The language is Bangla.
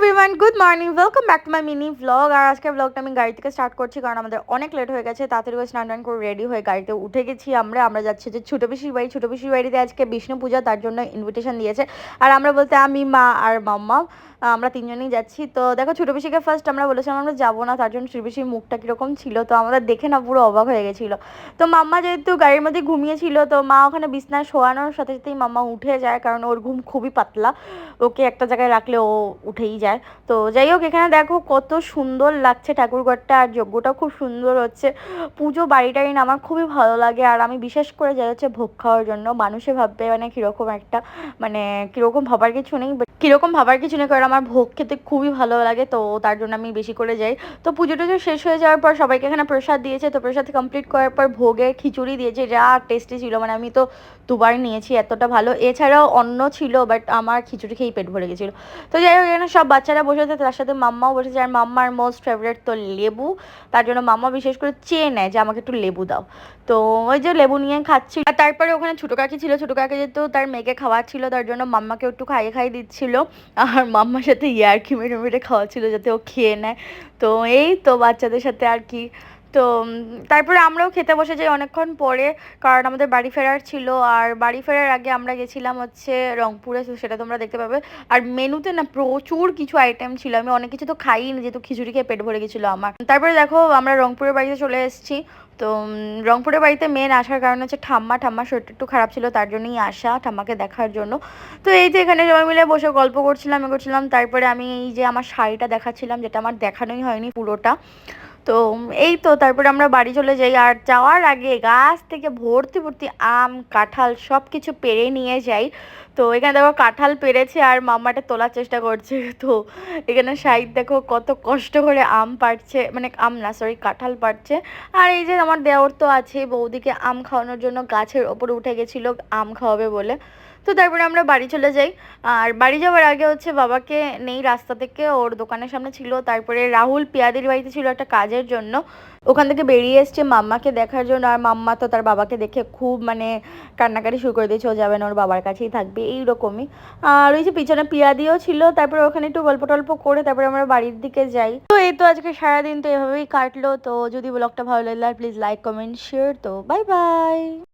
Everyone, good morning, welcome back to my mini vlog. আর আজকের ব্লগটা আমি গাড়ি থেকে স্টার্ট করছি, কারণ আমাদের অনেক লেট হয়ে গেছে। তাড়াতাড়ি করে স্নান টান করে রেডি হয়ে গাড়িতে উঠে গেছি। আমরা যাচ্ছি যে ছোটো পিসির বাড়ি। ছোটো পিসির বাড়িতে আজকে বিষ্ণু পূজা, তার জন্য ইনভিটেশন দিয়েছে। আর আমরা বলতে আমি, মা আর মাম্মা, আমরা তিনজনেই যাচ্ছি। তো দেখো, ছোটো পিসিকে ফার্স্ট আমরা বলেছিলাম আমরা যাবো না, তার জন্য ছোটো পিসির মুখটা কীরকম ছিল, তো আমাদের দেখে না পুরো অবাক হয়ে গেছিলো। তো মাম্মা যেহেতু গাড়ির মধ্যে ঘুমিয়েছিল, তো মা ওখানে বিছনায় শোয়ানোর সাথে সাথেই মাম্মা উঠে যায়, কারণ ওর ঘুম খুবই পাতলা। ওকে একটা জায়গায় রাখলে ও উঠেই যায়। তো যাই হোক, এখানে দেখো কত সুন্দর লাগছে ঠাকুরঘরটা, আর যজ্ঞটাও খুব সুন্দর হচ্ছে। পুজো বাড়িটাই না আমার খুবই ভালো লাগে। আর আমি বিশেষ করে যাই হচ্ছে ভোগ খাওয়ার জন্য। মানুষে ভাববে মানে কীরকম একটা, মানে কীরকম ভাবার কিছু নেই, কীরকম ভাবার কিছু নেই, কারণ আমার ভোগ খেতে খুবই ভালো লাগে, তো তার জন্য আমি বেশি করে যাই। তো পুজো টুজো শেষ হয়ে যাওয়ার পর সবাইকে এখানে প্রসাদ দিয়েছে। তো প্রসাদ কমপ্লিট করার পর ভোগের খিচুড়ি দিয়েছে, যা টেস্টি ছিল, মানে আমি তো দুবার নিয়েছি, এতটা ভালো। এছাড়াও অন্ন ছিল, বাট আমার খিচুড়ি খেয়েই পেট ভরে গেছিলো। তো যাই হোক, এখানে সব বাচ্চারা বসেছে, তার সাথে মাম্মাও বসেছে। আর মাম্মার মোস্ট ফেভারিট তো লেবু, তার জন্য মাম্মা বিশেষ করে চেয়ে নেয় যে আমাকে একটু লেবু দাও। তো ওই যে লেবু নিয়ে খাচ্ছিল। আর তারপরে ওখানে ছোটো কাকি ছিল, ছোটো কাকি যেহেতু তার মেয়েকে খাওয়াচ্ছিল, তার জন্য মাম্মাকে একটু খাইয়ে দিচ্ছিল। আর মাম্মার সাথে ইয়ার্কি মেরে মেরে খাওয়াচ্ছিল যাতে ও খেয়ে নেয়। তো এই তো বাচ্চাদের সাথে আর কি। তো তারপরে আমরাও খেতে বসে যাই অনেকক্ষণ পরে, কারণ আমাদের বাড়ি ফেরার ছিল। আর বাড়ি ফেরার আগে আমরা গেছিলাম হচ্ছে রংপুরে, তো সেটা তোমরা দেখতে পাবে। আর মেনুতে না প্রচুর কিছু আইটেম ছিল, আমি অনেক কিছু তো খাইনি, যেহেতু খিচুড়ি খেয়ে পেট ভরে গেছিলো আমার। তারপরে দেখো আমরা রংপুরের বাড়িতে চলে এসেছি। তো রংপুরের বাড়িতে মেন আসার কারণ হচ্ছে ঠাম্মার শরীরটা একটু খারাপ ছিল, তার জন্যই আসা, ঠাম্মাকে দেখার জন্য। তো এই যে এখানে সবাই মিলে বসে গল্প করছিলাম, তারপরে আমি এই যে আমার শাড়িটা দেখাচ্ছিলাম, যেটা আমার দেখানোই হয়নি পুরোটা। তো এই তো তারপরে আমরা বাড়ি চলে যাই। আর যাওয়ার আগে গাছ থেকে ভর্তি ভর্তি আম কাঁঠাল সব কিছু পেড়ে নিয়ে যাই। তো এখানে দেখো কাঁঠাল পেড়েছে, আর মাম্মাটা তোলার চেষ্টা করছে। তো এখানে সাইড দেখো কত কষ্ট করে আম পাড়ছে, মানে আম না সরি, কাঁঠাল পাড়ছে। আর এই যে আমার দেওর তো আছে, বৌদিকে আম খাওয়ানোর জন্য গাছের ওপরে উঠে গেছিলো আম খাওয়াবে বলে। তো তারপরে আমরা বাড়ি চলে যাই। আর বাড়ি যাওয়ার আগে হচ্ছে বাবাকে নেই রাস্তা থেকে, ওর দোকানের সামনে ছিল। তারপরে রাহুল পিয়াদির বাড়িতে ছিল একটা কাজের জন্য, ওখান থেকে বেরিয়ে এসছে মাম্মাকে দেখার জন্য। আর মাম্মা তো তার বাবাকে দেখে খুব মানে কান্নাকাটি শুরু করে দিয়েছে, ও যাবে না, ওর বাবার কাছেই থাকবে, এইরকমই। আর ওই যে পিছনে পিয়াদিও ছিল। তারপরে ওখানে একটু গল্প টল্প করে তারপরে আমরা বাড়ির দিকে যাই। তো এই তো আজকে সারাদিন তো এভাবেই কাটলো। তো যদি ব্লগটা ভালো লাগলে প্লিজ লাইক কমেন্ট শেয়ার। তো বাই বাই।